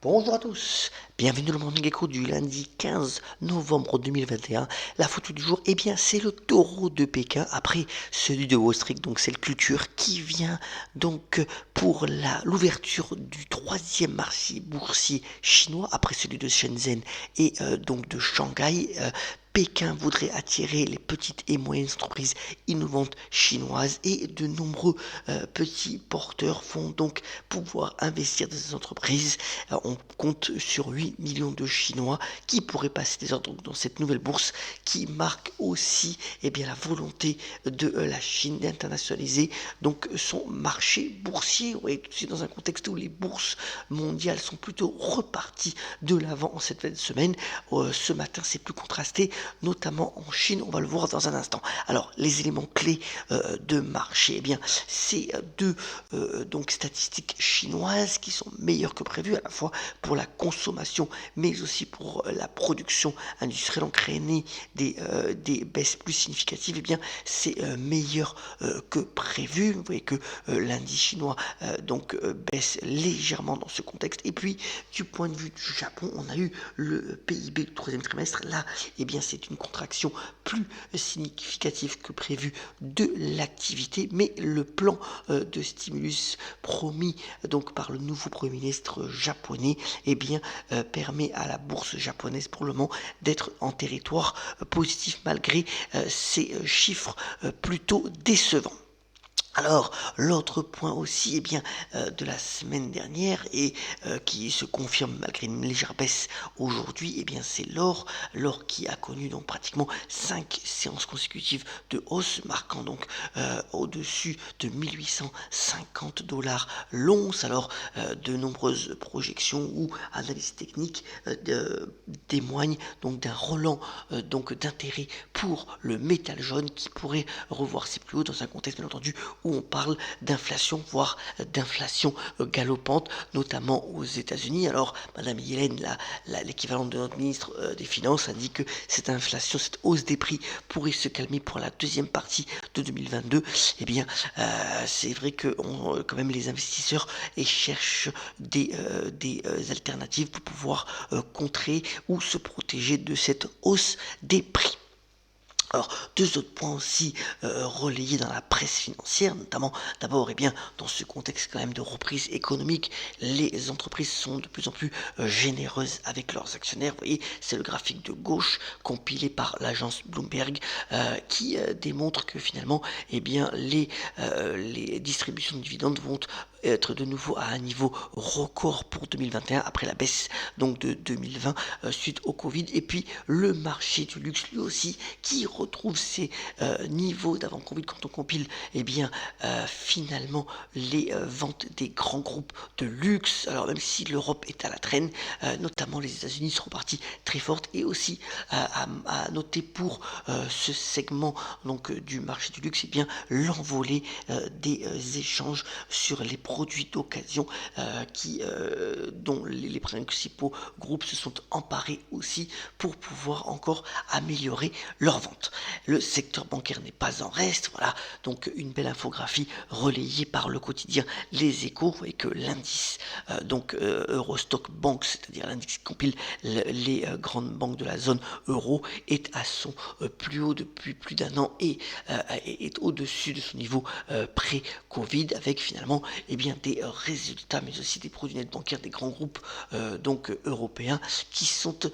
Bonjour à tous, bienvenue dans le Morning Echo du lundi 15 novembre 2021. La photo du jour, c'est le taureau de Pékin après celui de Wall Street, donc c'est le culture qui vient donc pour l'ouverture du troisième marché boursier chinois après celui de Shenzhen et donc de Shanghai. Pékin voudrait attirer les petites et moyennes entreprises innovantes chinoises et de nombreux petits porteurs vont donc pouvoir investir dans ces entreprises. On compte sur 8 millions de Chinois qui pourraient passer des ordres dans cette nouvelle bourse qui marque aussi la volonté de la Chine d'internationaliser donc son marché boursier. Vous voyez tout de suite dans un contexte où les bourses mondiales sont plutôt reparties de l'avant en cette semaine. Ce matin, c'est plus contrasté, notamment en Chine. On va le voir dans un instant. Alors, les éléments clés de marché, c'est deux donc statistiques chinoises qui sont meilleures que prévu à la fois pour la consommation mais aussi pour la production industrielle entraîner des baisses plus significatives. C'est meilleur que prévu. Vous voyez que l'indice chinois baisse légèrement dans ce contexte. Et puis du point de vue du Japon, on a eu le PIB du troisième trimestre. Là, c'est une contraction plus significative que prévu de l'activité, mais le plan de stimulus promis donc par le nouveau Premier ministre japonais permet à la bourse japonaise pour le moment d'être en territoire positif malgré ces chiffres plutôt décevants. Alors, l'autre point aussi de la semaine dernière et qui se confirme malgré une légère baisse aujourd'hui, c'est l'or qui a connu donc pratiquement 5 séances consécutives de hausse, marquant donc au-dessus de 1850 dollars l'once. Alors, de nombreuses projections ou analyses techniques témoignent donc d'un relent donc d'intérêt pour le métal jaune qui pourrait revoir ses plus hauts dans un contexte bien entendu où on parle d'inflation, voire d'inflation galopante, notamment aux États-Unis. Alors, Madame Yellen, l'équivalente de notre ministre des Finances, a dit que cette inflation, cette hausse des prix pourrait se calmer pour la deuxième partie de 2022. C'est vrai que quand même les investisseurs cherchent des alternatives pour pouvoir contrer ou se protéger de cette hausse des prix. Alors, deux autres points aussi relayés dans la presse financière, notamment d'abord, dans ce contexte quand même de reprise économique, les entreprises sont de plus en plus généreuses avec leurs actionnaires. Vous voyez, c'est le graphique de gauche compilé par l'agence Bloomberg qui démontre que finalement, les distributions de dividendes vont être de nouveau à un niveau record pour 2021 après la baisse donc de 2020 suite au Covid. Et puis le marché du luxe lui aussi qui retrouve ses niveaux d'avant Covid quand on compile finalement les ventes des grands groupes de luxe. Alors même si l'Europe est à la traîne, notamment les États-Unis sont partis très fortes et aussi à noter pour ce segment donc du marché du luxe l'envolée des échanges sur les produits d'occasion dont les principaux groupes se sont emparés aussi pour pouvoir encore améliorer leurs ventes. Le secteur bancaire n'est pas en reste, voilà, donc une belle infographie relayée par le quotidien Les Échos. Vous voyez que l'indice Eurostock Bank, c'est-à-dire l'indice qui compile les grandes banques de la zone euro, est à son plus haut depuis plus d'un an et est au-dessus de son niveau pré-Covid avec finalement des résultats mais aussi des produits nets bancaires des grands groupes européens qui sont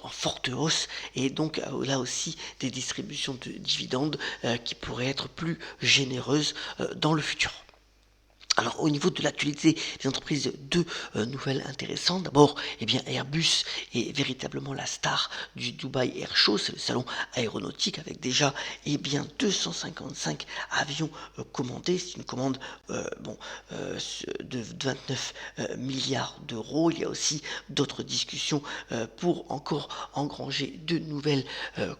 en forte hausse et donc là aussi des distributions de dividendes qui pourraient être plus généreuses dans le futur. Alors au niveau de l'actualité des entreprises, deux nouvelles intéressantes. D'abord, Airbus est véritablement la star du Dubai Air Show, c'est le salon aéronautique avec déjà 255 avions commandés. C'est une commande de 29 milliards d'euros. Il y a aussi d'autres discussions pour encore engranger de nouvelles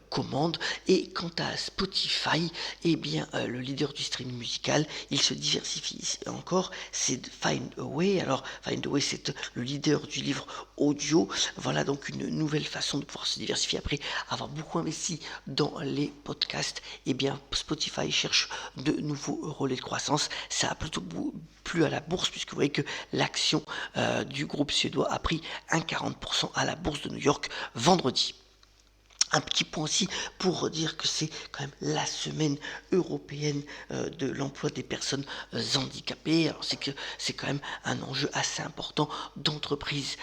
commandes. Et quant à Spotify, le leader du streaming musical, il se diversifie encore encore, c'est Find a Way. Alors, Find a Way, c'est le leader du livre audio. Voilà donc une nouvelle façon de pouvoir se diversifier après avoir beaucoup investi dans les podcasts. Eh bien, Spotify cherche de nouveaux relais de croissance. Ça a plutôt plu à la bourse, puisque vous voyez que l'action du groupe suédois a pris 1,40% à la bourse de New York vendredi. Un petit point aussi pour dire que c'est quand même la semaine européenne de l'emploi des personnes handicapées. Alors c'est que c'est quand même un enjeu assez important d'entreprise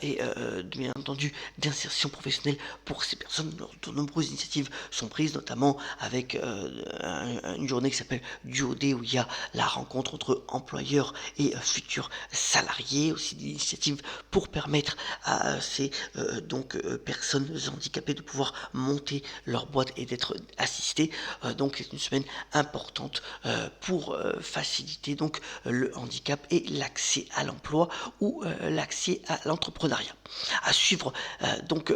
et bien entendu d'insertion professionnelle pour ces personnes. De nombreuses initiatives sont prises, notamment avec une journée qui s'appelle Duo Day, où il y a la rencontre entre employeurs et futurs salariés. Aussi des initiatives pour permettre à ces personnes handicapées de pouvoir monter leur boîte et d'être assistés. Donc c'est une semaine importante pour faciliter donc le handicap et l'accès à l'emploi ou l'accès à l'entrepreneuriat. À suivre donc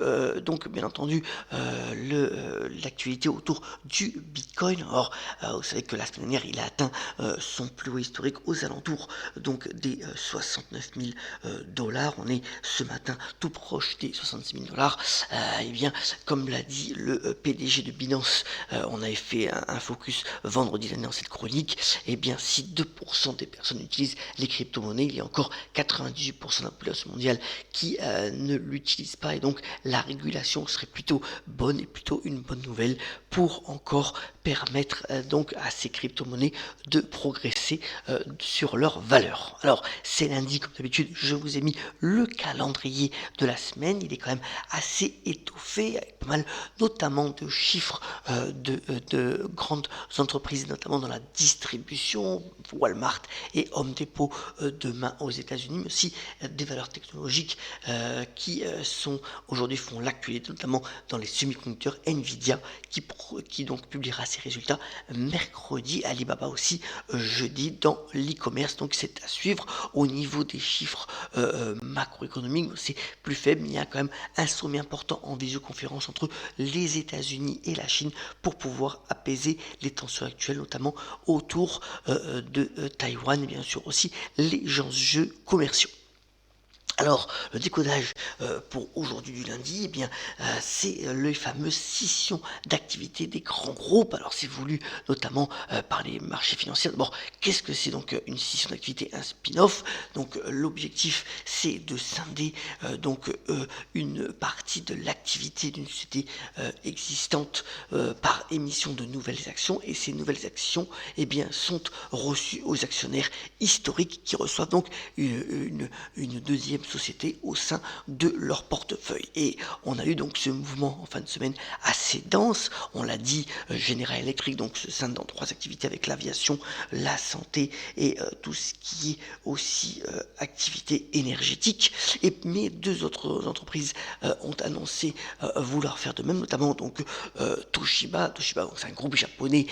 bien entendu l'actualité autour du Bitcoin. Or vous savez que la semaine dernière il a atteint son plus haut historique aux alentours donc des 69 000 $. On est ce matin tout proche des 66 000 $. Et bien comme l'a dit le PDG de Binance, on avait fait un focus vendredi dernier dans cette chronique. Et bien si 2% des personnes utilisent les crypto-monnaies, il y a encore 98% de la population mondiale qui ne l'utilisent pas, et donc la régulation serait plutôt bonne et plutôt une bonne nouvelle pour encore permettre donc à ces crypto-monnaies de progresser sur leur valeur. Alors c'est lundi, comme d'habitude, je vous ai mis le calendrier de la semaine. Il est quand même assez étoffé, avec pas mal notamment de chiffres de grandes entreprises, notamment dans la distribution, Walmart et Home Depot demain aux États-Unis, mais aussi des valeurs technologiques qui aujourd'hui font l'actualité, notamment dans les semi-conducteurs. Nvidia qui donc publiera ses résultats mercredi, Alibaba aussi jeudi dans l'e-commerce. Donc c'est à suivre. Au niveau des chiffres macroéconomiques, c'est plus faible, mais il y a quand même un sommet important en visioconférence entre les États-Unis et la Chine pour pouvoir apaiser les tensions actuelles, notamment autour de Taïwan, et bien sûr aussi les enjeux commerciaux. Alors, le décodage pour aujourd'hui du lundi, eh bien, c'est les fameuses scissions d'activité des grands groupes. Alors, c'est voulu notamment par les marchés financiers. D'abord, qu'est-ce que c'est donc une scission d'activité, un spin-off? Donc, l'objectif, c'est de scinder une partie de l'activité d'une société existante par émission de nouvelles actions. Et ces nouvelles actions, eh bien, sont reçues aux actionnaires historiques qui reçoivent donc une deuxième société au sein de leur portefeuille. Et on a eu donc ce mouvement en fin de semaine assez dense. On l'a dit, General Electric donc se scinde dans 3 activités avec l'aviation, la santé et tout ce qui est aussi activité énergétique. Mais 2 autres entreprises ont annoncé vouloir faire de même, notamment donc Toshiba. Toshiba, c'est un groupe japonais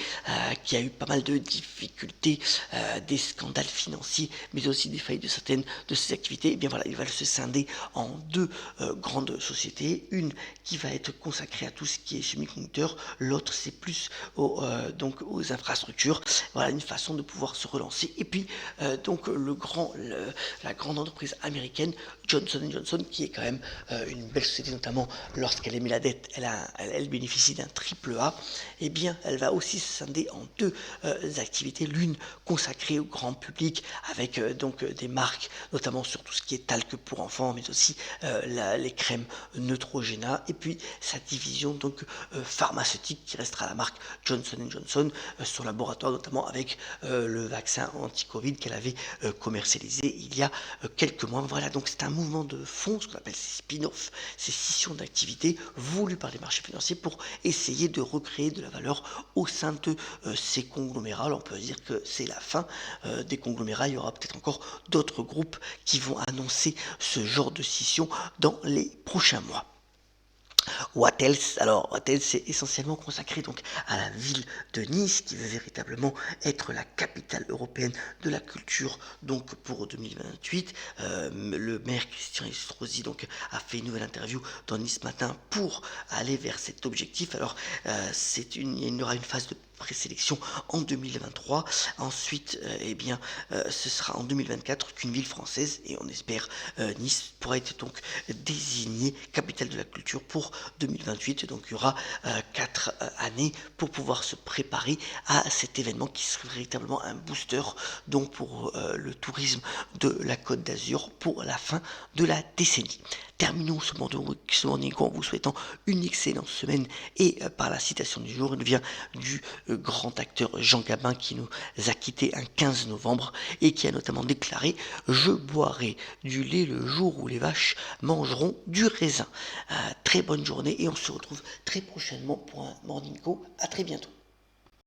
qui a eu pas mal de difficultés, des scandales financiers, mais aussi des faillites de certaines de ses activités. Et bien voilà, il va se scinder en 2 grandes sociétés, une qui va être consacrée à tout ce qui est semi-conducteur, l'autre c'est plus aux infrastructures. Voilà une façon de pouvoir se relancer. Et puis donc la grande entreprise américaine Johnson Johnson, qui est quand même une belle société, notamment lorsqu'elle émet la dette, elle bénéficie d'un triple A. Et bien elle va aussi se scinder en 2 activités, l'une consacrée au grand public avec des marques, notamment sur tout ce qui est talc pour enfants, mais aussi les crèmes Neutrogena, et puis sa division pharmaceutique qui restera la marque Johnson Johnson, son laboratoire notamment avec le vaccin anti-Covid qu'elle avait commercialisé il y a quelques mois. Voilà, donc c'est un mouvement de fond, ce qu'on appelle ces spin-offs, ces scissions d'activités voulues par les marchés financiers pour essayer de recréer de la valeur au sein de ces conglomérats. Alors on peut dire que c'est la fin des conglomérats. Il y aura peut-être encore d'autres groupes qui vont annoncer ce genre de scission dans les prochains mois. What else? Alors, What else, c'est essentiellement consacré donc à la ville de Nice, qui veut véritablement être la capitale européenne de la culture donc pour 2028. Le maire Christian Estrosi donc a fait une nouvelle interview dans Nice Matin pour aller vers cet objectif. Alors, il y aura une phase de présélection en 2023. Ensuite, ce sera en 2024 qu'une ville française, et on espère Nice, pourra être donc désignée capitale de la culture pour 2028. Donc il y aura 4 années pour pouvoir se préparer à cet événement qui serait véritablement un booster donc pour le tourisme de la Côte d'Azur pour la fin de la décennie. Terminons ce morning en vous souhaitant une excellente semaine et par la citation du jour, il vient du grand acteur Jean Gabin qui nous a quitté un 15 novembre et qui a notamment déclaré: je boirai du lait le jour où les vaches mangeront du raisin. Très bonne journée et on se retrouve très prochainement pour un morning call. À très bientôt.